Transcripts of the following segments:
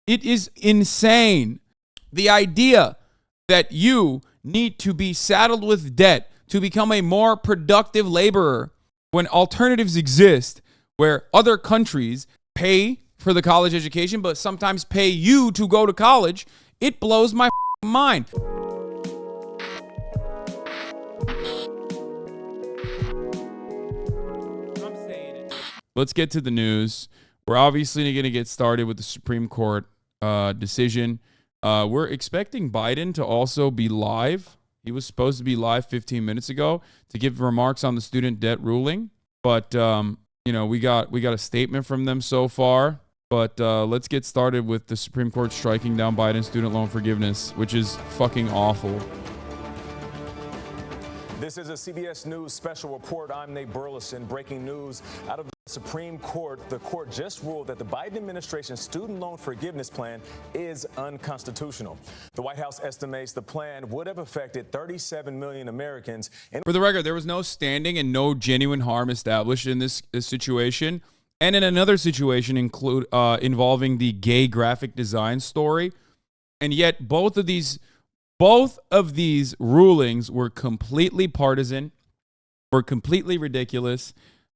It is insane. The idea that you need to be saddled with debt to become a more productive laborer when alternatives exist where other countries pay for the college education but sometimes pay you to go to college, it blows my mind. Let's get to the news. We're obviously going to get started with the Supreme Court decision. We're expecting Biden to also be live. He was supposed to be live 15 minutes ago to give remarks on the student debt ruling. But, we got a statement from them so far. But let's get started with the Supreme Court striking down Biden's student loan forgiveness, which is fucking awful. This is a CBS News special report. I'm Nate Burleson. Breaking news out of the Supreme Court. The court just ruled that the Biden administration's student loan forgiveness plan is unconstitutional. The White House estimates the plan would have affected 37 million Americans. For the record, there was no standing and no genuine harm established in this situation. And in another situation involving the gay graphic design story. And yet both of these rulings were completely partisan, were completely ridiculous,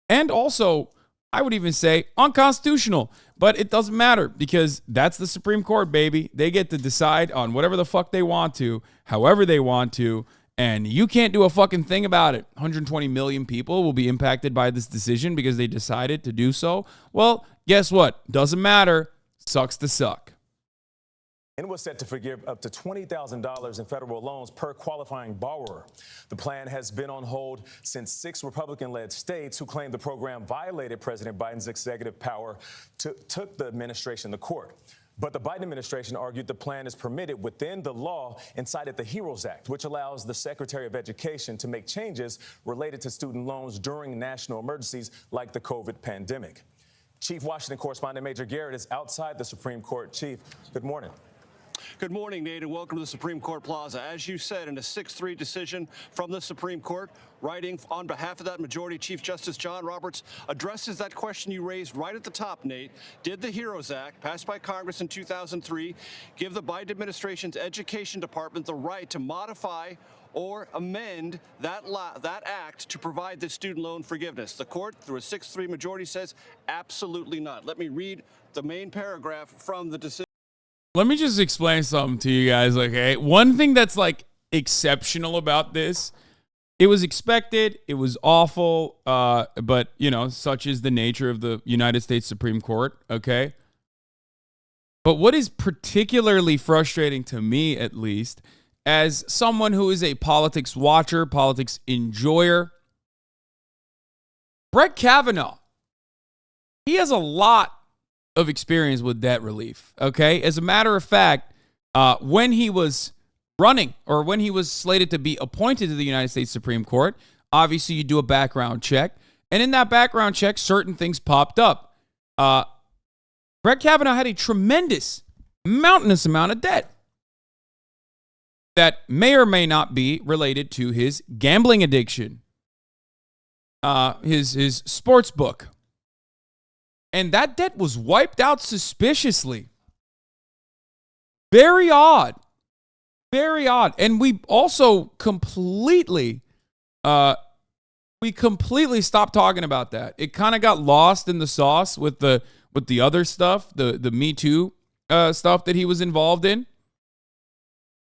and also, I would even say, unconstitutional. But it doesn't matter because that's the Supreme Court, baby. They get to decide on whatever the fuck they want to, however they want to, and you can't do a fucking thing about it. 120 million people will be impacted by this decision because they decided to do so. Well, guess what? Doesn't matter. Sucks to suck. And was set to forgive up to $20,000 in federal loans per qualifying borrower. The plan has been on hold since 6 Republican-led states who claimed the program violated President Biden's executive power took the administration to court. But the Biden administration argued the plan is permitted within the law and cited the HEROES Act, which allows the Secretary of Education to make changes related to student loans during national emergencies like the COVID pandemic. Chief Washington correspondent Major Garrett is outside the Supreme Court. Chief, good morning. Good morning, Nate, and welcome to the Supreme Court Plaza. As you said, in a 6-3 decision from the Supreme Court, writing on behalf of that majority, Chief Justice John Roberts addresses that question you raised right at the top, Nate. Did the HEROES Act, passed by Congress in 2003, give the Biden administration's Education Department the right to modify or amend that act to provide this student loan forgiveness? The court, through a 6-3 majority, says absolutely not. Let me read the main paragraph from the decision. Let me just explain something to you guys, okay? One thing that's like exceptional about this, it was expected, it was awful, but such is the nature of the United States Supreme Court, okay? But what is particularly frustrating to me, at least, as someone who is a politics watcher, politics enjoyer, Brett Kavanaugh, he has a lot of experience with debt relief, okay? As a matter of fact, when he was running or when he was slated to be appointed to the United States Supreme Court, obviously you do a background check, and in that background check, certain things popped up. Brett Kavanaugh had a mountainous amount of debt that may or may not be related to his gambling addiction, his sports book. And that debt was wiped out suspiciously. Very odd. Very odd. And we also completely stopped talking about that. It kind of got lost in the sauce with the other stuff, the Me Too stuff that he was involved in.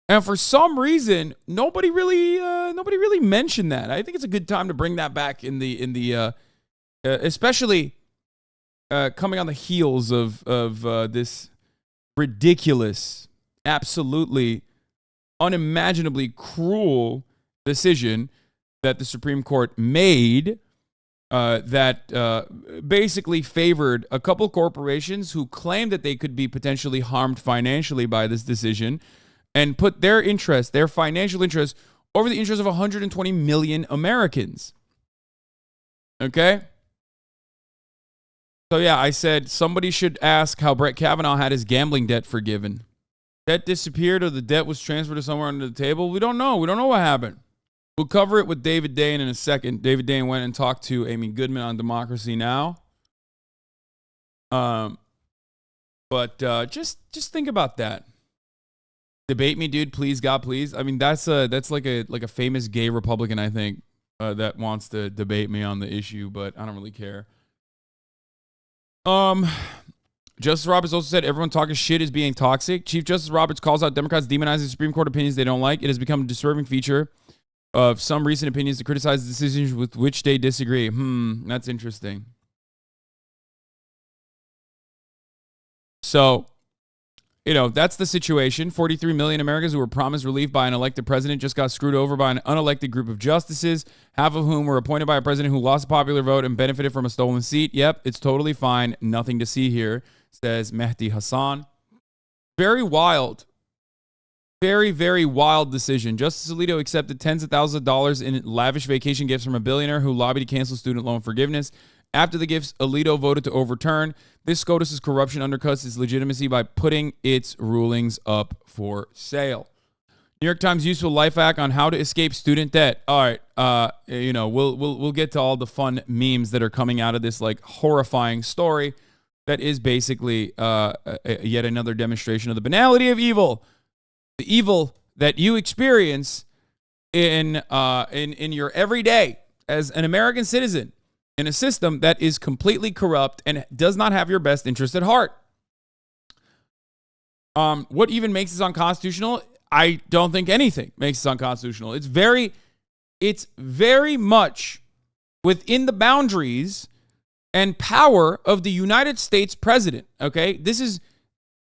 And for some reason, nobody really mentioned that. I think it's a good time to bring that back in the especially coming on the heels of this ridiculous, absolutely unimaginably cruel decision that the Supreme Court made that basically favored a couple corporations who claimed that they could be potentially harmed financially by this decision and put their financial interest over the interest of 120 million Americans. Okay? So yeah, I said somebody should ask how Brett Kavanaugh had his gambling debt forgiven. Debt disappeared or the debt was transferred to somewhere under the table? We don't know. We don't know what happened. We'll cover it with David Dane in a second. David Dane went and talked to Amy Goodman on Democracy Now! But just think about that. Debate me, dude, please, God, please. I mean, that's like a famous gay Republican, I think, that wants to debate me on the issue, but I don't really care. Justice Roberts also said everyone talking shit is being toxic. Chief Justice Roberts calls out Democrats demonizing Supreme Court opinions they don't like. It has become a disturbing feature of some recent opinions to criticize decisions with which they disagree. That's interesting. So, that's the situation. 43 million Americans who were promised relief by an elected president just got screwed over by an unelected group of justices, half of whom were appointed by a president who lost a popular vote and benefited from a stolen seat. Yep, it's totally fine. Nothing to see here, says Mehdi Hassan. Very wild. Very, very wild decision. Justice Alito accepted tens of thousands of dollars in lavish vacation gifts from a billionaire who lobbied to cancel student loan forgiveness. After the gifts, Alito voted to overturn. This SCOTUS' corruption undercuts its legitimacy by putting its rulings up for sale. New York Times useful life hack on how to escape student debt. All right, we'll get to all the fun memes that are coming out of this like horrifying story that is basically yet another demonstration of the banality of evil. The evil that you experience in your everyday as an American citizen in a system that is completely corrupt and does not have your best interest at heart. What even makes this unconstitutional? I don't think anything makes this unconstitutional. It's very much within the boundaries and power of the United States president, okay? This is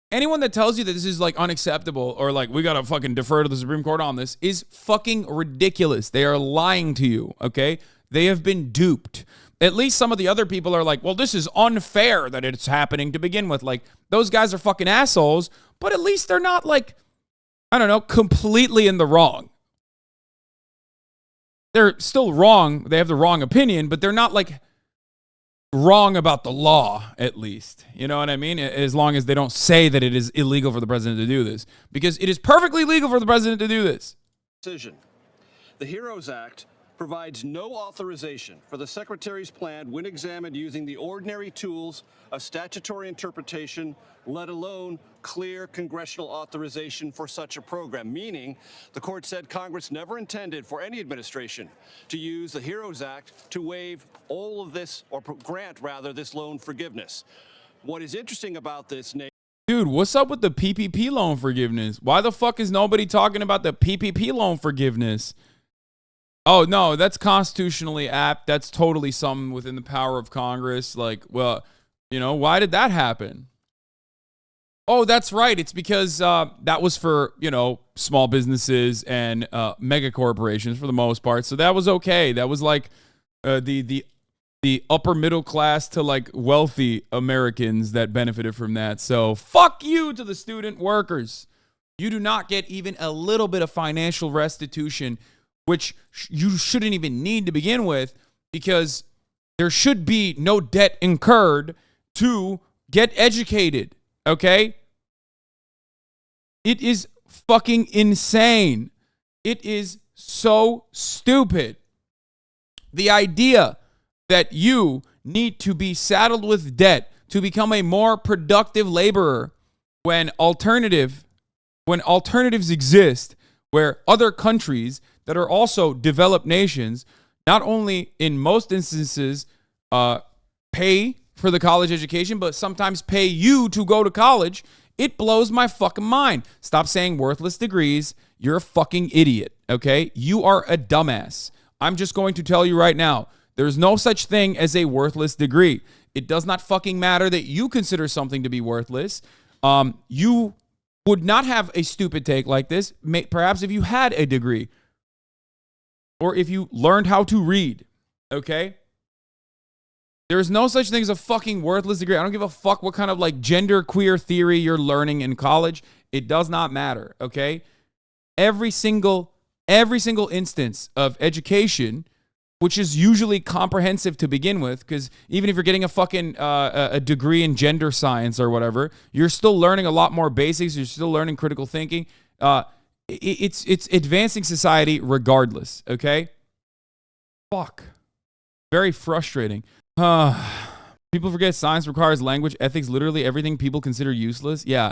anyone that tells you that this is like unacceptable or like we got to fucking defer to the Supreme Court on this is fucking ridiculous. They are lying to you, okay? They have been duped. At least some of the other people are like, well, this is unfair that it's happening to begin with. Like, those guys are fucking assholes, but at least they're not like, I don't know, completely in the wrong. They're still wrong. They have the wrong opinion, but they're not like wrong about the law, at least. You know what I mean? As long as they don't say that it is illegal for the president to do this. Because it is perfectly legal for the president to do this. Decision. The HEROES Act provides no authorization for the Secretary's plan when examined using the ordinary tools of statutory interpretation, let alone clear congressional authorization for such a program, meaning the court said Congress never intended for any administration to use the HEROES Act to waive all of this, or grant, rather, this loan forgiveness. What is interesting about this, Nate, dude, what's up with the PPP loan forgiveness? Why the fuck is nobody talking about the PPP loan forgiveness? Oh, no, that's constitutionally apt. That's totally something within the power of Congress. Like, well, why did that happen? Oh, that's right. It's because that was for, small businesses and mega corporations for the most part. So that was okay. That was like the upper middle class to like wealthy Americans that benefited from that. So fuck you to the student workers. You do not get even a little bit of financial restitution, which you shouldn't even need to begin with, because there should be no debt incurred to get educated, okay? It is fucking insane. It is so stupid. The idea that you need to be saddled with debt to become a more productive laborer when alternatives exist, where other countries that are also developed nations, not only in most instances pay for the college education, but sometimes pay you to go to college, it blows my fucking mind. Stop saying worthless degrees. You're a fucking idiot, okay? You are a dumbass. I'm just going to tell you right now, there's no such thing as a worthless degree. It does not fucking matter that you consider something to be worthless. You would not have a stupid take like this, perhaps if you had a degree. Or if you learned how to read, okay? There is no such thing as a fucking worthless degree. I don't give a fuck what kind of like gender queer theory you're learning in college. It does not matter, okay? Every single instance of education, which is usually comprehensive to begin with, because even if you're getting a fucking a degree in gender science or whatever, you're still learning a lot more basics. You're still learning critical thinking. It's advancing society regardless, okay? Fuck. Very frustrating. People forget science requires language, ethics, literally everything people consider useless. Yeah,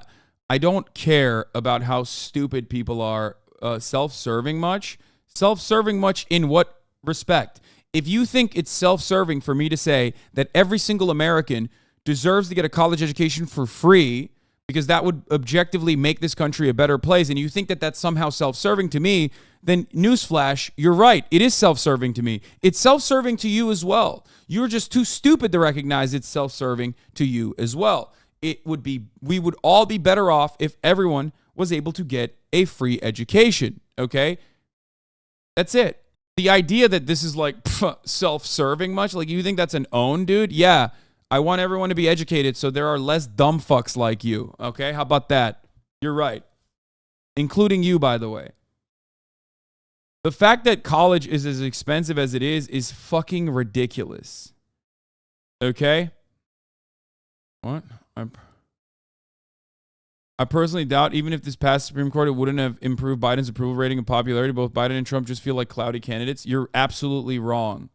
I don't care about how stupid people are self-serving much. Self-serving much in what respect? If you think it's self-serving for me to say that every single American deserves to get a college education for free because that would objectively make this country a better place, and you think that that's somehow self-serving to me, then newsflash, you're right. It is self-serving to me. It's self-serving to you as well. You're just too stupid to recognize it's self-serving to you as well. We would all be better off if everyone was able to get a free education, okay? That's it. The idea that this is like self-serving much, like you think that's an own, dude? Yeah. I want everyone to be educated so there are less dumb fucks like you. Okay? How about that? You're right. Including you, by the way. The fact that college is as expensive as it is fucking ridiculous. Okay? What? I personally doubt even if this passed the Supreme Court, it wouldn't have improved Biden's approval rating and popularity. Both Biden and Trump just feel like cloudy candidates. You're absolutely wrong.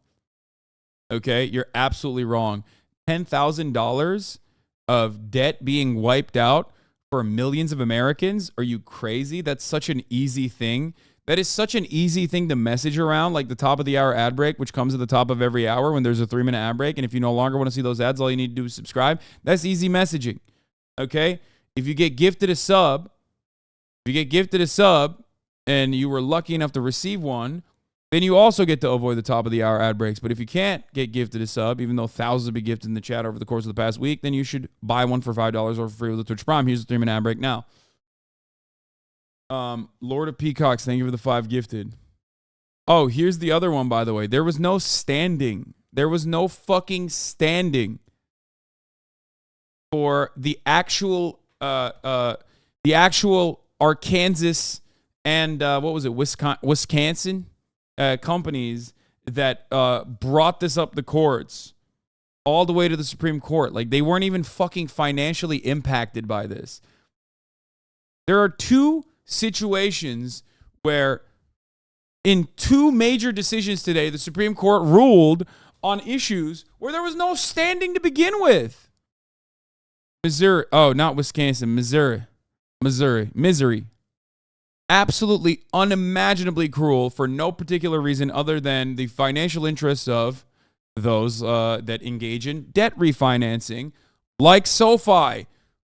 Okay? You're absolutely wrong. $10,000 of debt being wiped out for millions of Americans? Are you crazy? That's such an easy thing. That is such an easy thing to message around, like the top of the hour ad break, which comes at the top of every hour when there's a 3-minute ad break. And if you no longer want to see those ads, all you need to do is subscribe. That's easy messaging. Okay? If you get gifted a sub, and you were lucky enough to receive one, then you also get to avoid the top of the hour ad breaks. But if you can't get gifted a sub, even though thousands have been gifted in the chat over the course of the past week, then you should buy one for $5 or for free with the Twitch Prime. Here's the 3-minute ad break now. Lord of Peacocks, thank you for the 5 gifted. Oh, here's the other one, by the way. There was no standing. There was no fucking standing for the actual Arkansas and what was it, Wisconsin companies that brought this up the courts all the way to the Supreme Court. Like, they weren't even fucking financially impacted by this. There are 2 situations where in 2 major decisions today, the Supreme Court ruled on issues where there was no standing to begin with. Missouri. Oh, not Wisconsin. Missouri. Absolutely unimaginably cruel for no particular reason other than the financial interests of those that engage in debt refinancing, like SoFi,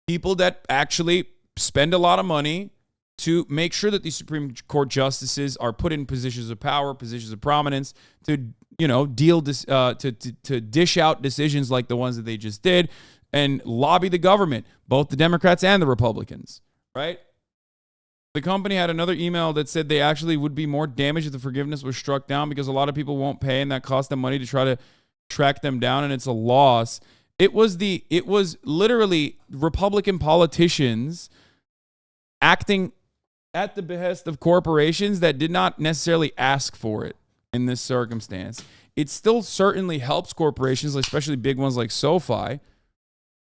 people that actually spend a lot of money to make sure that the Supreme Court justices are put in positions of power, positions of prominence to, to dish out decisions like the ones that they just did and lobby the government, both the Democrats and the Republicans, right? The company had another email that said they actually would be more damaged if the forgiveness was struck down because a lot of people won't pay and that costs them money to try to track them down, and it's a loss. It was literally Republican politicians acting at the behest of corporations that did not necessarily ask for it in this circumstance. It still certainly helps corporations, especially big ones like SoFi,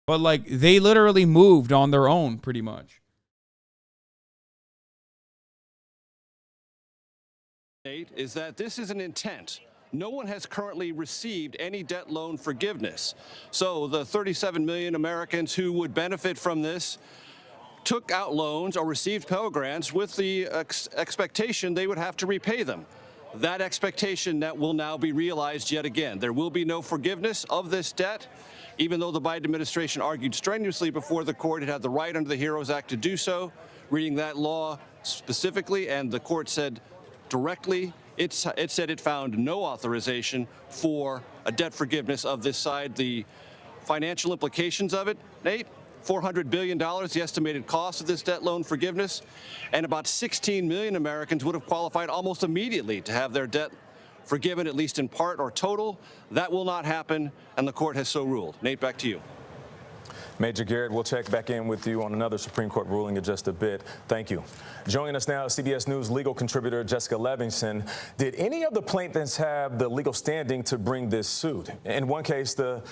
but like they literally moved on their own pretty much. Is that this is an intent. No one has currently received any debt loan forgiveness. So the 37 million Americans who would benefit from this took out loans or received Pell Grants with the expectation they would have to repay them. That expectation that will now be realized yet again. There will be no forgiveness of this debt, even though the Biden administration argued strenuously before the court it had the right under the HEROES Act to do so, reading that law specifically, and the court said directly, it said it found no authorization for a debt forgiveness of this side. The financial implications of it, Nate, $400 billion, the estimated cost of this debt loan forgiveness, and about 16 million Americans would have qualified almost immediately to have their debt forgiven, at least in part or total. That will not happen, and the court has so ruled. Nate, back to you. Major Garrett, we'll check back in with you on another Supreme Court ruling in just a bit. Thank you. Joining us now, CBS News legal contributor Jessica Levinson. Did any of the plaintiffs have the legal standing to bring this suit? In one case, the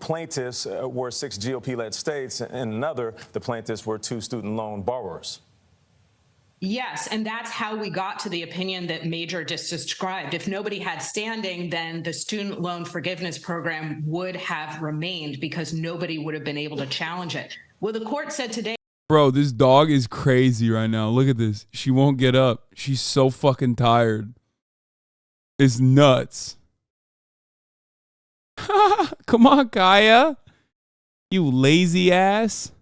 plaintiffs were 6 GOP-led states. In another, the plaintiffs were 2 student loan borrowers. Yes, and that's how we got to the opinion that Major just described. If nobody had standing, then the student loan forgiveness program would have remained because nobody would have been able to challenge it. Well, the court said today. Bro, this dog is crazy right now. Look at this. She won't get up. She's so fucking tired. It's nuts. Come on, Kaya. You lazy ass.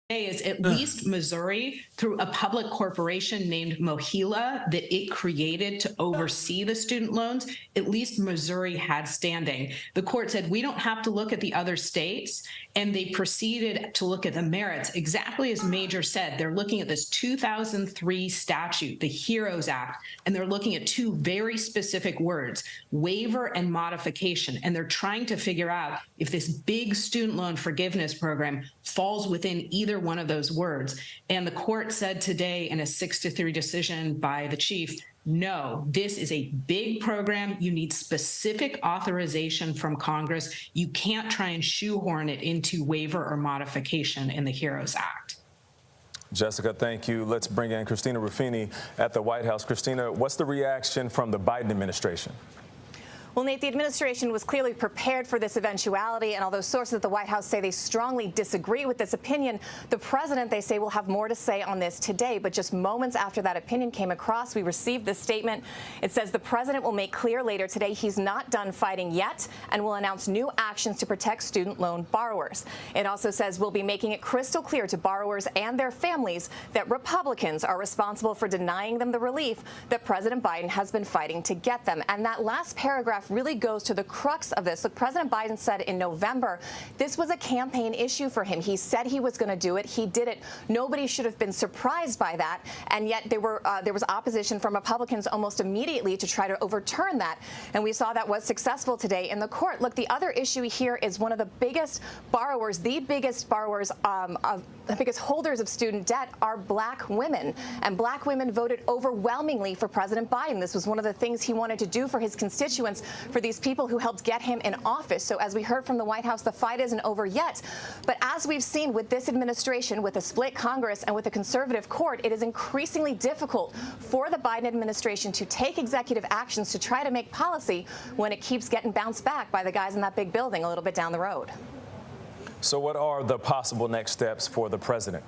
Is at least Missouri, through a public corporation named Mohila that it created to oversee the student loans, at least Missouri had standing. The court said, we don't have to look at the other states, and they proceeded to look at the merits. Exactly as Major said, they're looking at this 2003 statute, the HEROES Act, and they're looking at two very specific words, waiver and modification, and they're trying to figure out if this big student loan forgiveness program falls within either one of those words. And the court said today in a 6-3 decision by the chief, no, this is a big program. You need specific authorization from Congress. You can't try and shoehorn it into waiver or modification in the HEROES Act. Jessica, thank you. Let's bring in Christina Ruffini at the White House. Christina, what's the reaction from the Biden administration? Well, Nate, the administration was clearly prepared for this eventuality, and although sources at the White House say they strongly disagree with this opinion, the president, they say, will have more to say on this today. But just moments after that opinion came across, we received this statement. It says the president will make clear later today he's not done fighting yet and will announce new actions to protect student loan borrowers. It also says we'll be making it crystal clear to borrowers and their families that Republicans are responsible for denying them the relief that President Biden has been fighting to get them. And that last paragraph really goes to the crux of this. Look, President Biden said in November this was a campaign issue for him. He said he was going to do it. He did it. Nobody should have been surprised by that. And yet there was opposition from Republicans almost immediately to try to overturn that. And we saw that was successful today in the court. Look, the other issue here is one of the biggest borrowers, the biggest holders of student debt are black women. And black women voted overwhelmingly for President Biden. This was one of the things he wanted to do for his constituents, for these people who helped get him in office. So as we heard from the White House, the fight isn't over yet. But as we've seen with this administration, with a split Congress and with a conservative court, it is increasingly difficult for the Biden administration to take executive actions to try to make policy when it keeps getting bounced back by the guys in that big building a little bit down the road. So what are the possible next steps for the president?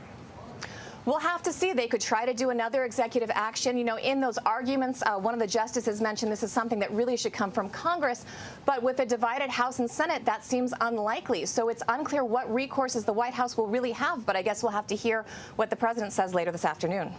We'll have to see. They could try to do another executive action. You know, in those arguments, one of the justices mentioned this is something that really should come from Congress. But with a divided House and Senate, that seems unlikely. So it's unclear what recourses the White House will really have. But I guess we'll have to hear what the president says later this afternoon.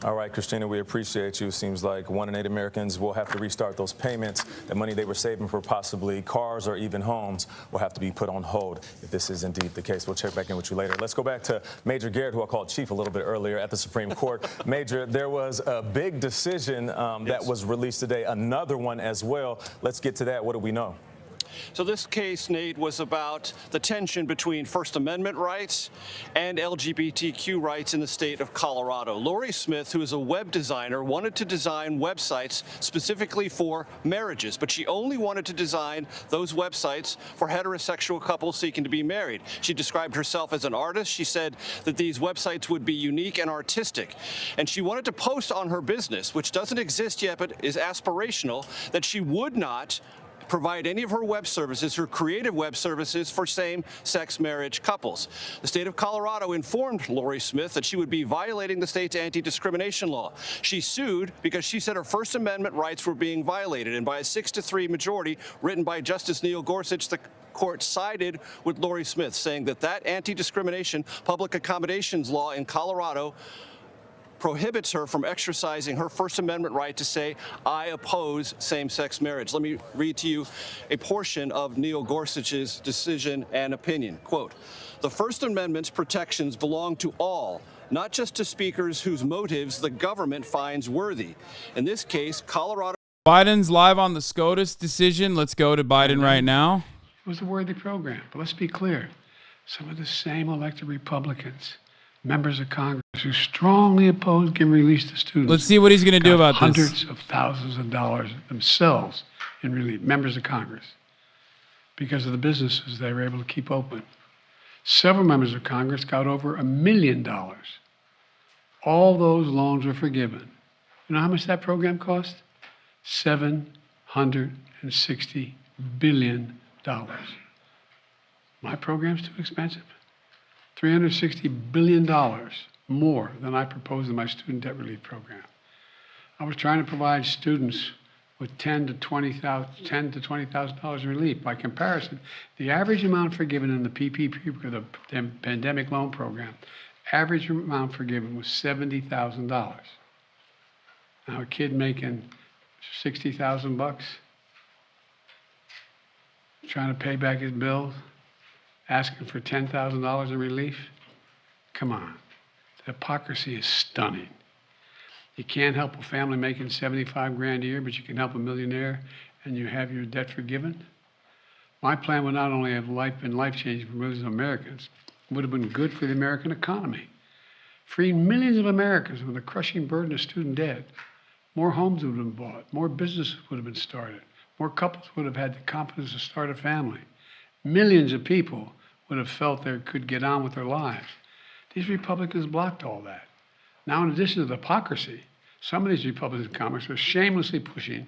All right, Christina, we appreciate you. Seems like 1 in 8 Americans will have to restart those payments. The money they were saving for possibly cars or even homes will have to be put on hold if this is indeed the case. We'll check back in with you later. Let's go back to Major Garrett, who I called Chief a little bit earlier at the Supreme Court. Major, there was a big decision that was released today, another one as well. Let's get to that. What do we know? So this case, Nate, was about the tension between First Amendment rights and LGBTQ rights in the state of Colorado. Lori Smith, who is a web designer, wanted to design websites specifically for marriages, but she only wanted to design those websites for heterosexual couples seeking to be married. She described herself as an artist. She said that these websites would be unique and artistic. And she wanted to post on her business, which doesn't exist yet but is aspirational, that she would not provide any of her web services, her creative web services, for same-sex marriage couples. The state of Colorado informed Lori Smith that she would be violating the state's anti-discrimination law. She sued because she said her First Amendment rights were being violated, and by a 6-3 majority written by Justice Neil Gorsuch, the court sided with Lori Smith, saying that anti-discrimination public accommodations law in Colorado prohibits her from exercising her First Amendment right to say, I oppose same-sex marriage. Let me read to you a portion of Neil Gorsuch's decision and opinion. Quote, the First Amendment's protections belong to all, not just to speakers whose motives the government finds worthy. In this case, Colorado. Biden's live on the SCOTUS decision. Let's go to Biden right now. It was a worthy program, but let's be clear. Some of the same elected Republicans, members of Congress, who strongly oppose giving release to students. Let's see what he's going to do about this. Hundreds of thousands of dollars themselves in relief, members of Congress, because of the businesses they were able to keep open. Several members of Congress got over $1 million All those loans were forgiven. You know how much that program cost? $760 billion. My program's too expensive. $360 billion more than I proposed in my student debt relief program. I was trying to provide students with $10,000 to $20,000 in relief. By comparison, the average amount forgiven in the PPP, the pandemic loan program, average amount forgiven was $70,000. Now a kid making $60,000 trying to pay back his bills, asking for $10,000 in relief. Come on, the hypocrisy is stunning. You can't help a family making 75 grand a year, but you can help a millionaire and you have your debt forgiven. My plan would not only have been life-changing for millions of Americans, it would have been good for the American economy. Freeing millions of Americans from the crushing burden of student debt. More homes would have been bought, more businesses would have been started, more couples would have had the confidence to start a family. Millions of people would have felt they could get on with their lives. These Republicans blocked all that. Now, in addition to the hypocrisy, some of these Republican Congress are shamelessly pushing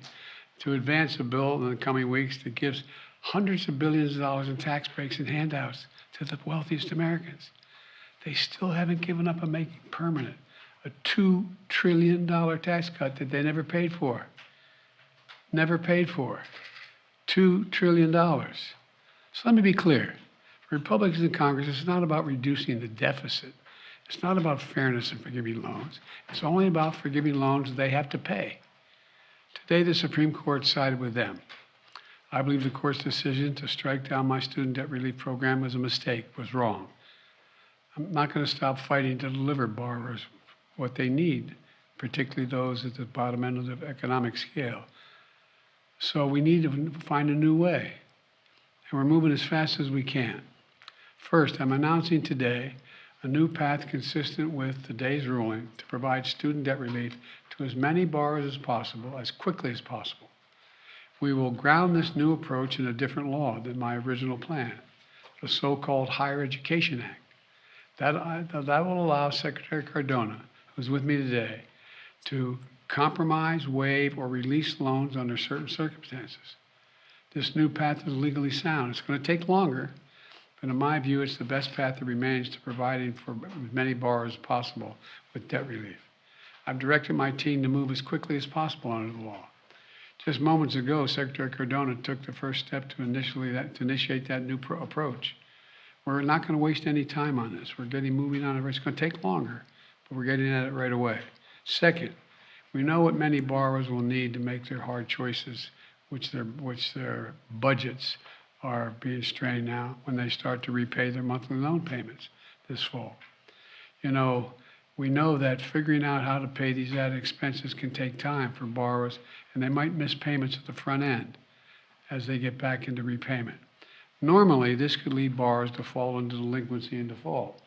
to advance a bill in the coming weeks that gives hundreds of billions of dollars in tax breaks and handouts to the wealthiest Americans. They still haven't given up on making permanent a $2 trillion tax cut that they never paid for. Never paid for. $2 trillion. So let me be clear. For Republicans in Congress, it's not about reducing the deficit. It's not about fairness in forgiving loans. It's only about forgiving loans they have to pay. Today, the Supreme Court sided with them. I believe the court's decision to strike down my student debt relief program was a mistake, was wrong. I'm not going to stop fighting to deliver borrowers what they need, particularly those at the bottom end of the economic scale. So we need to find a new way, and we're moving as fast as we can. First, I'm announcing today a new path consistent with today's ruling to provide student debt relief to as many borrowers as possible, as quickly as possible. We will ground this new approach in a different law than my original plan, the so-called Higher Education Act. That will allow Secretary Cardona, who's with me today, to compromise, waive, or release loans under certain circumstances. This new path is legally sound. It's going to take longer, but in my view, it's the best path that remains to providing for as many borrowers as possible with debt relief. I've directed my team to move as quickly as possible under the law. Just moments ago, Secretary Cardona took the first step to initiate that new approach. We're not going to waste any time on this. We're getting moving on it. It's going to take longer, but we're getting at it right away. Second, we know what many borrowers will need to make their hard choices, which their budgets are being strained now when they start to repay their monthly loan payments this fall. You know, we know that figuring out how to pay these added expenses can take time for borrowers, and they might miss payments at the front end as they get back into repayment. Normally, this could lead borrowers to fall into delinquency and default.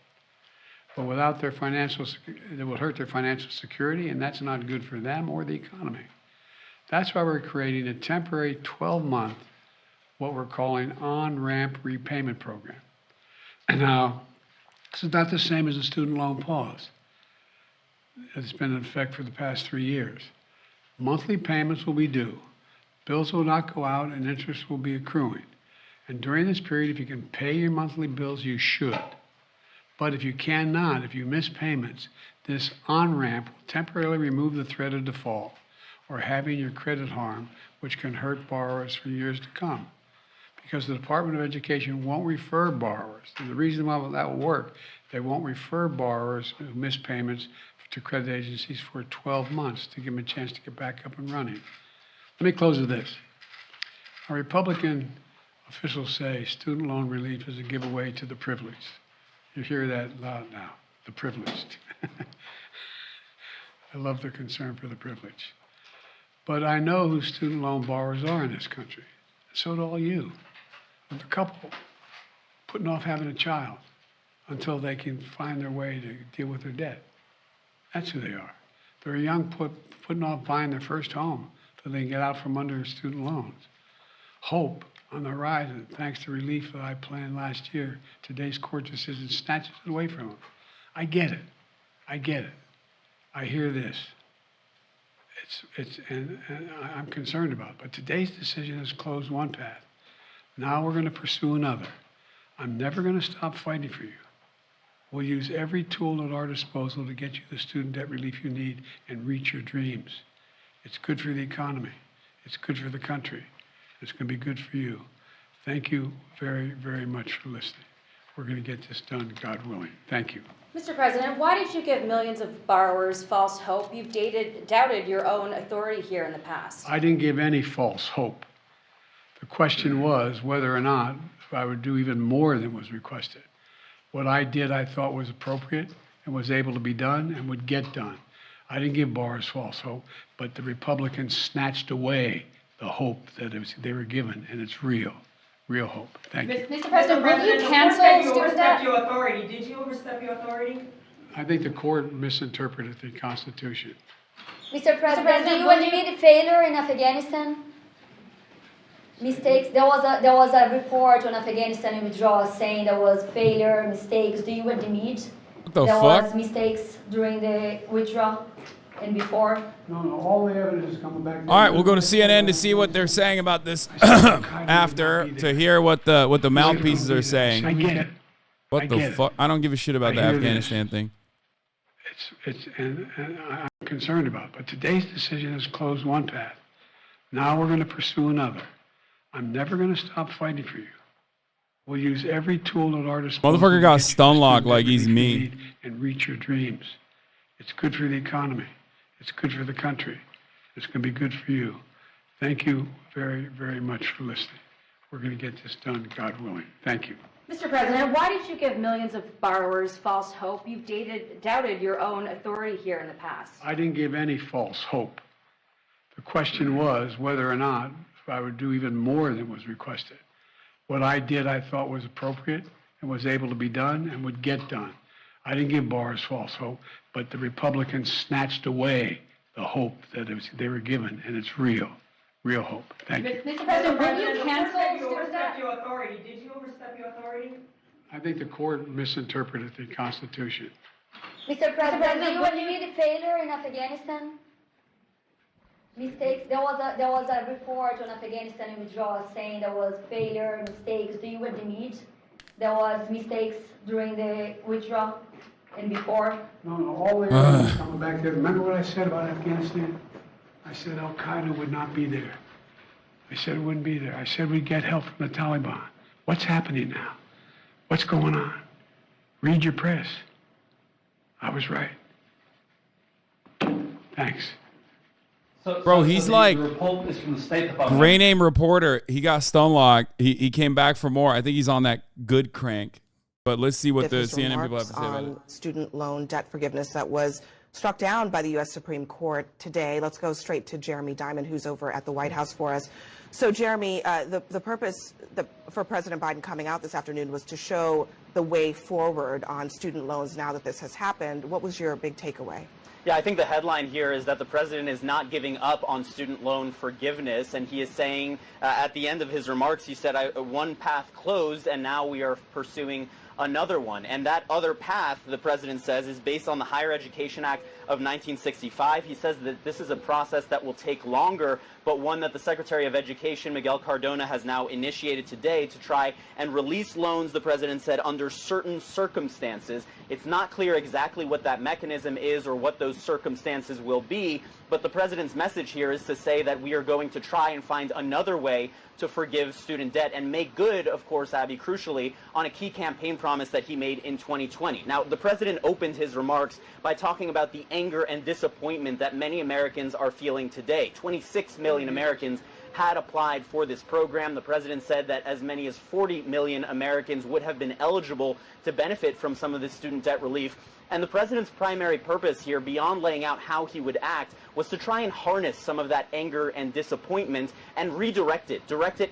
But without their it will hurt their financial security, and that's not good for them or the economy. That's why we're creating a temporary 12-month, what we're calling on-ramp repayment program. And now, this is not the same as a student loan pause. It's been in effect for the past 3 years. Monthly payments will be due. Bills will not go out, and interest will be accruing. And during this period, if you can pay your monthly bills, you should. But if you cannot, if you miss payments, this on-ramp will temporarily remove the threat of default or having your credit harmed, which can hurt borrowers for years to come. Because the Department of Education won't refer borrowers. And the reason why that will work, they won't refer borrowers who miss payments to credit agencies for 12 months to give them a chance to get back up and running. Let me close with this. Our Republican officials say student loan relief is a giveaway to the privileged. You hear that loud now, the privileged. I love their concern for the privileged. But I know who student loan borrowers are in this country. So do all you. The couple putting off having a child until they can find their way to deal with their debt. That's who they are. They're young putting off buying their first home until they can get out from under student loans. Hope on the horizon, thanks to relief that I planned last year. Today's court decision snatches it away from them. I get it. I get it. I hear this. And I'm concerned about it. But today's decision has closed one path. Now we're going to pursue another. I'm never going to stop fighting for you. We'll use every tool at our disposal to get you the student debt relief you need and reach your dreams. It's good for the economy. It's good for the country. It's going to be good for you. Thank you very, very much for listening. We're going to get this done, God willing. Thank you. Mr. President, why did you give millions of borrowers false hope? You've doubted your own authority here in the past. I didn't give any false hope. The question was whether or not I would do even more than was requested. What I did, I thought was appropriate and was able to be done and would get done. I didn't give borrowers false hope, but the Republicans snatched away the hope that they were given, and it's real hope. Thank you. Mr. President, will you cancel student debt? Your authority. Did you overstep your authority? I think the court misinterpreted the Constitution. Mr. President, do you admit failure in Afghanistan? Mistakes. There was a report on Afghanistan withdrawal saying there was failure, mistakes. Do you admit What the there fuck? was mistakes during the withdrawal and before? No, all the evidence is coming back. All right, we'll go to CNN to see what they're saying about this after, to hear what the mouthpieces are saying. I get it. What the fuck? I don't give a shit about the I hear Afghanistan thing. And I'm concerned about it. But today's decision has closed one path. Now we're going to pursue another. I'm never going to stop fighting for you. We'll use every tool at our disposal. Motherfucker got to get you the stun locked student like debt he's relief you me. need and reach your dreams. It's good for the economy. It's good for the country. It's going to be good for you. Thank you very, very much for listening. We're going to get this done, God willing. Thank you. Mr. President, why did you give millions of borrowers false hope? You've doubted your own authority here in the past. I didn't give any false hope. The question was whether or not I would do even more than was requested. What I did, I thought was appropriate and was able to be done and would get done. I didn't give borrowers false hope, but the Republicans snatched away the hope that they were given, and it's real hope. Thank you. Mr. President, will you cancel You student overstepped debt? your authority. Did you overstep your authority? I think the court misinterpreted the Constitution. Mr. President, do you admit failure in Afghanistan? Mistakes. There was a report on Afghanistan withdrawal saying there was failure, mistakes. Do you admit there was mistakes during the withdrawal and before? No, all the evidence coming back there. Remember what I said about Afghanistan? I said Al-Qaeda would not be there. I said it wouldn't be there. I said we'd get help from the Taliban. What's happening now? What's going on? Read your press. I was right. Thanks. Bro, he's like the report is from the State Department. gray name reporter. He got stun locked. He came back for more. I think he's on that good crank. But let's see what the CNN people have to say about it. Student loan debt forgiveness that was struck down by the U.S. Supreme Court today. Let's go straight to Jeremy Diamond, who's over at the White House for us. So, Jeremy, the purpose for President Biden coming out this afternoon was to show the way forward on student loans now that this has happened. What was your big takeaway? Yeah, I think the headline here is that the president is not giving up on student loan forgiveness, and he is saying at the end of his remarks, he said, one path closed, and now we are pursuing another one. And that other path, the president says, is based on the Higher Education Act of 1965. He says that this is a process that will take longer, but one that the Secretary of Education, Miguel Cardona, has now initiated today to try and release loans, the president said, under certain circumstances. It's not clear exactly what that mechanism is or what those circumstances will be, but the president's message here is to say that we are going to try and find another way to forgive student debt and make good, of course, Abby, crucially, on a key campaign promise that he made in 2020. Now, the president opened his remarks by talking about the anger and disappointment that many Americans are feeling today. 26 million Americans had applied for this program. The president said that as many as 40 million Americans would have been eligible to benefit from some of this student debt relief. And the president's primary purpose here, beyond laying out how he would act, was to try and harness some of that anger and disappointment and direct it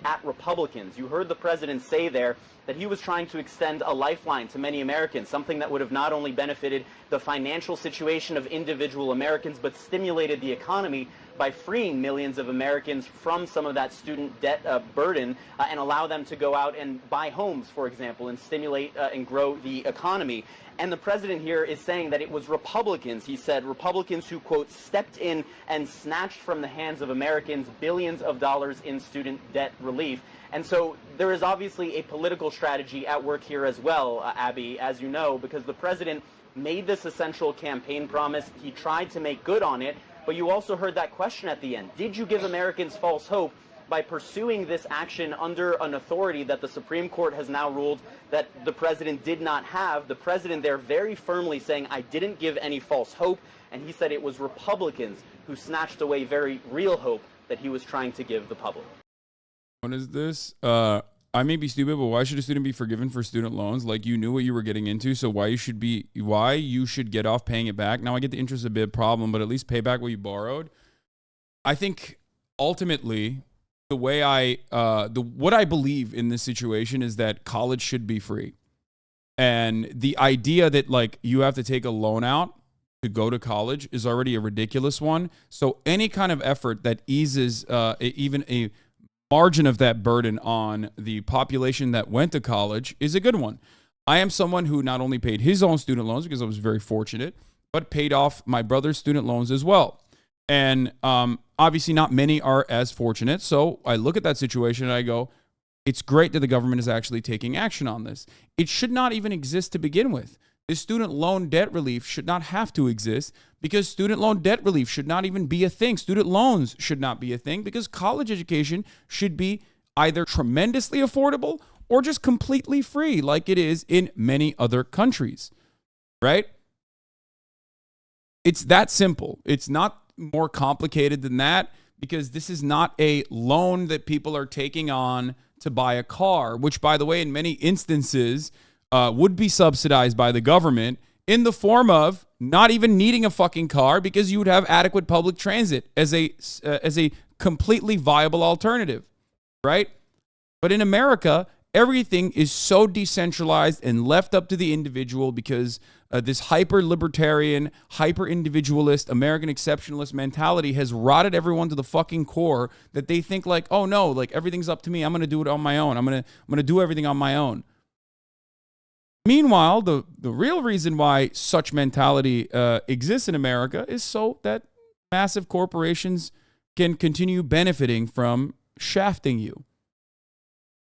at Republicans. You heard the president say there that he was trying to extend a lifeline to many Americans, something that would have not only benefited the financial situation of individual Americans, but stimulated the economy. by freeing millions of Americans from some of that student debt burden and allow them to go out and buy homes, for example, and stimulate and grow the economy. And the president here is saying that it was Republicans, he said, Republicans who, quote, stepped in and snatched from the hands of Americans billions of dollars in student debt relief. And so there is obviously a political strategy at work here as well, Abby, as you know, because the president made this essential campaign promise. He tried to make good on it, but you also heard that question at the end. Did you give Americans false hope by pursuing this action under an authority that the Supreme Court has now ruled that the president did not have? The president there very firmly saying, I didn't give any false hope, and he said it was Republicans who snatched away very real hope that he was trying to give the public. What is this? I may be stupid, but why should a student be forgiven for student loans? Like, you knew what you were getting into, so why you should get off paying it back? Now, I get the interest a bit problem, but at least pay back what you borrowed. I think ultimately the way what I believe in this situation is that college should be free. And the idea that like you have to take a loan out to go to college is already a ridiculous one. So any kind of effort that eases even a margin of that burden on the population that went to college is a good one. I am someone who not only paid his own student loans because I was very fortunate, but paid off my brother's student loans as well. And obviously not many are as fortunate. So I look at that situation and I go, it's great that the government is actually taking action on this. It should not even exist to begin with. The student loan debt relief should not have to exist because student loan debt relief should not even be a thing. Student loans should not be a thing because college education should be either tremendously affordable or just completely free like it is in many other countries, right? It's that simple. It's not more complicated than that because this is not a loan that people are taking on to buy a car, which, by the way, in many instances would be subsidized by the government in the form of not even needing a fucking car because you would have adequate public transit as a completely viable alternative, right? But in America, everything is so decentralized and left up to the individual because this hyper-libertarian, hyper-individualist, American exceptionalist mentality has rotted everyone to the fucking core that they think like, oh no, like everything's up to me. I'm going to do it on my own. I'm going to do everything on my own. Meanwhile, the real reason why such mentality exists in America is so that massive corporations can continue benefiting from shafting you.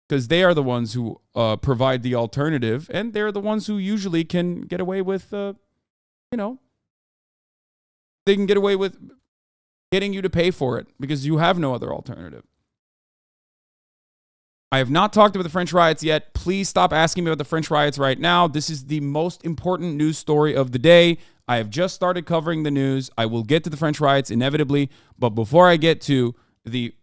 Because they are the ones who provide the alternative, and they're the ones who usually can get away with, they can get away with getting you to pay for it because you have no other alternative. I have not talked about the French riots yet. Please stop asking me about the French riots right now. This is the most important news story of the day. I have just started covering the news. I will get to the French riots inevitably, but before I get to the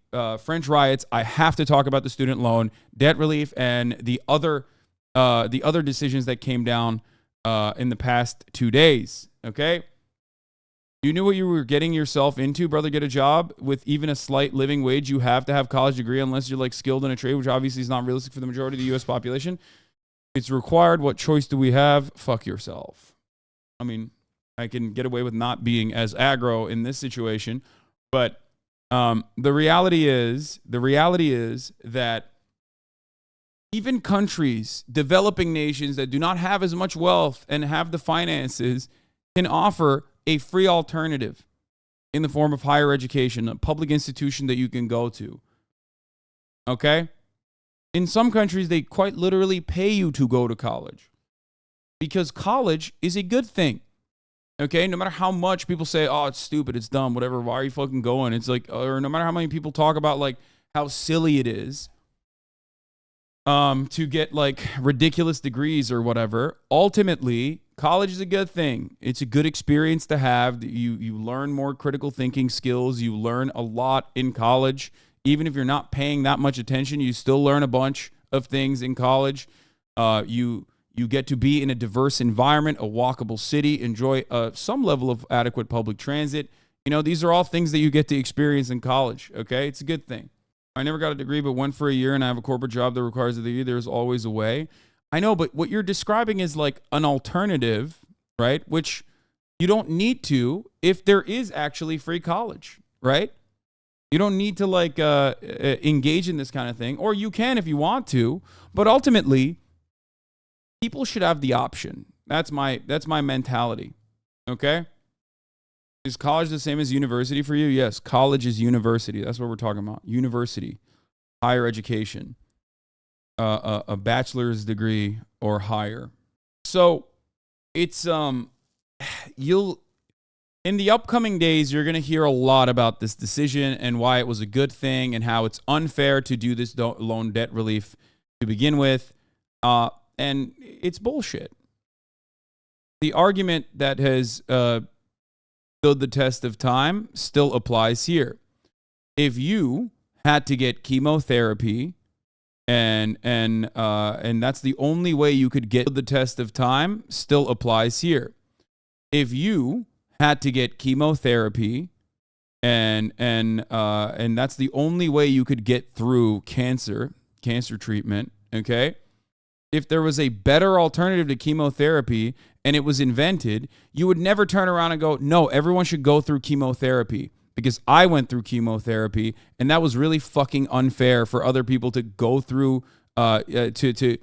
French riots, I have to talk about the student loan debt relief and the other decisions that came down in the past 2 days. Okay, you knew what you were getting yourself into, brother. Get a job with even a slight living wage. You have to have college degree unless you're like skilled in a trade, which obviously is not realistic for the majority of the U.S. population. It's required. What choice do we have? Fuck yourself. I mean, I can get away with not being as aggro in this situation, but the reality is that even countries, developing nations that do not have as much wealth and have the finances can offer a free alternative in the form of higher education, a public institution that you can go to. Okay? In some countries, they quite literally pay you to go to college because college is a good thing. Okay, no matter how much people say, oh, it's stupid, it's dumb, whatever, why are you fucking going? It's like, or no matter how many people talk about like how silly it is to get like ridiculous degrees or whatever, ultimately, college is a good thing. It's a good experience to have. You learn more critical thinking skills. You learn a lot in college. Even if you're not paying that much attention, you still learn a bunch of things in college. You get to be in a diverse environment, a walkable city, enjoy some level of adequate public transit. You know, these are all things that you get to experience in college, okay? It's a good thing. I never got a degree, but went for a year and I have a corporate job that requires a degree. There's always a way. I know, but what you're describing is like an alternative, right? Which you don't need to if there is actually free college. right? You don't need to like engage in this kind of thing, or you can if you want to, but ultimately people should have the option. That's my mentality. Okay? Is college the same as university for you? Yes, college is university. That's what we're talking about. University, higher education, a bachelor's degree or higher. So it's you'll in the upcoming days, you're going to hear a lot about this decision and why it was a good thing and how it's unfair to do this loan debt relief to begin with. And it's bullshit. The argument that has stood the test of time still applies here. If you had to get chemotherapy and that's the only way you could get the test of time still applies here. If you had to get chemotherapy and that's the only way you could get through cancer treatment, okay? If there was a better alternative to chemotherapy and it was invented, you would never turn around and go, no, everyone should go through chemotherapy because I went through chemotherapy and that was really fucking unfair for other people to go through, to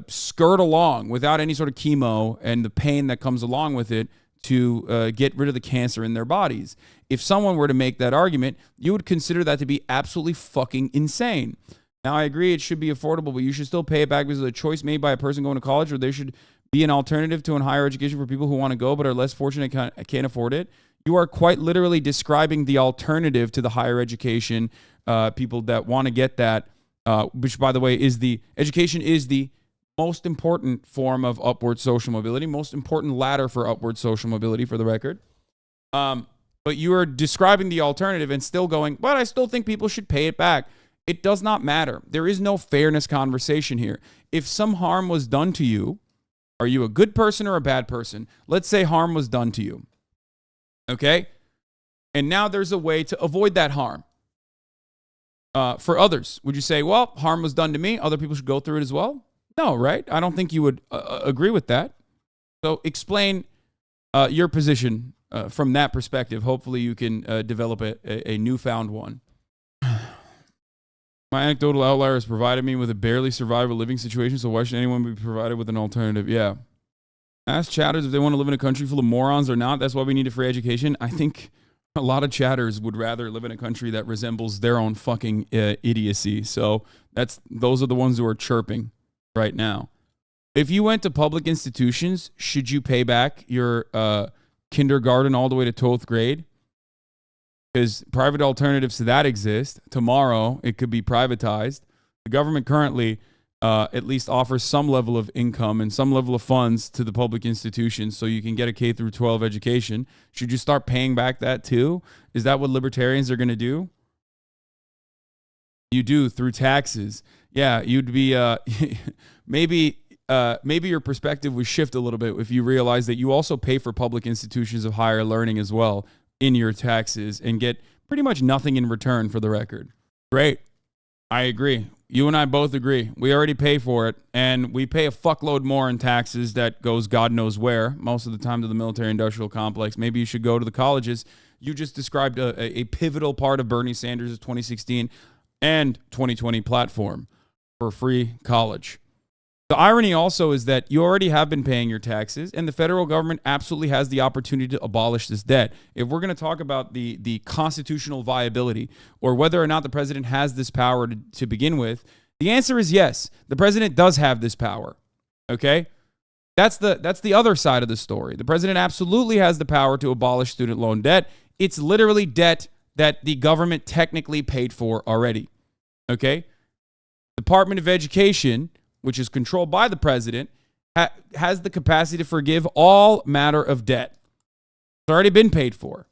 skirt along without any sort of chemo and the pain that comes along with it to get rid of the cancer in their bodies. If someone were to make that argument, you would consider that to be absolutely fucking insane. Now, I agree it should be affordable, but you should still pay it back because of a choice made by a person going to college, or there should be an alternative to higher education for people who want to go but are less fortunate and can't afford it. You are quite literally describing the alternative to the higher education, people that want to get that, which, by the way, education is the most important form of upward social mobility, most important ladder for upward social mobility, for the record. But you are describing the alternative and still going, but I still think people should pay it back. It does not matter. There is no fairness conversation here. If some harm was done to you, are you a good person or a bad person? Let's say harm was done to you. Okay? And now there's a way to avoid that harm. For others, would you say, well, harm was done to me, other people should go through it as well? No, right? I don't think you would agree with that. So explain your position from that perspective. Hopefully you can develop a newfound one. My anecdotal outlier has provided me with a barely survivable living situation, so why should anyone be provided with an alternative? Yeah. Ask chatters if they want to live in a country full of morons or not. That's why we need a free education. I think a lot of chatters would rather live in a country that resembles their own fucking idiocy. So those are the ones who are chirping right now. If you went to public institutions, should you pay back your kindergarten all the way to 12th grade? Because private alternatives to that exist. Tomorrow, it could be privatized. The government currently at least offers some level of income and some level of funds to the public institutions so you can get a K through 12 education. Should you start paying back that too? Is that what libertarians are going to do? You do, through taxes. Yeah, you'd be maybe your perspective would shift a little bit if you realize that you also pay for public institutions of higher learning as well in your taxes and get pretty much nothing in return, for the record. Great. I agree. You and I both agree. We already pay for it, and we pay a fuckload more in taxes that goes God knows where, most of the time to the military-industrial complex. Maybe you should go to the colleges. You just described a pivotal part of Bernie Sanders' 2016 and 2020 platform for free college. The irony also is that you already have been paying your taxes, and the federal government absolutely has the opportunity to abolish this debt. If we're going to talk about the constitutional viability or whether or not the president has this power to begin with, the answer is yes. The president does have this power. Okay? That's the other side of the story. The president absolutely has the power to abolish student loan debt. It's literally debt that the government technically paid for already. Okay? Department of Education, which is controlled by the president, has the capacity to forgive all matter of debt. It's already been paid for.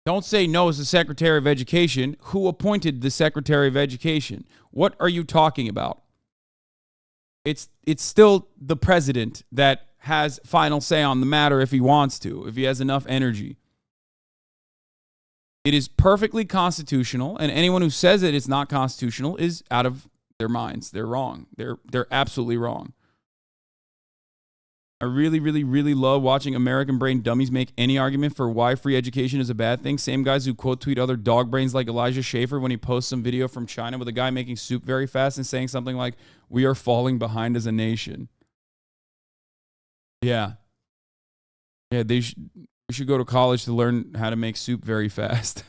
Don't say no as the Secretary of Education. Who appointed the Secretary of Education? What are you talking about? It's still the president that has final say on the matter if he wants to, if he has enough energy. It is perfectly constitutional, and anyone who says that it's not constitutional is out of their minds. They're wrong. They're absolutely wrong. I really, really, really love watching American brain dummies make any argument for why free education is a bad thing. Same guys who quote tweet other dog brains like Elijah Schaffer when he posts some video from China with a guy making soup very fast and saying something like, "We are falling behind as a nation." Yeah. Yeah, we should go to college to learn how to make soup very fast.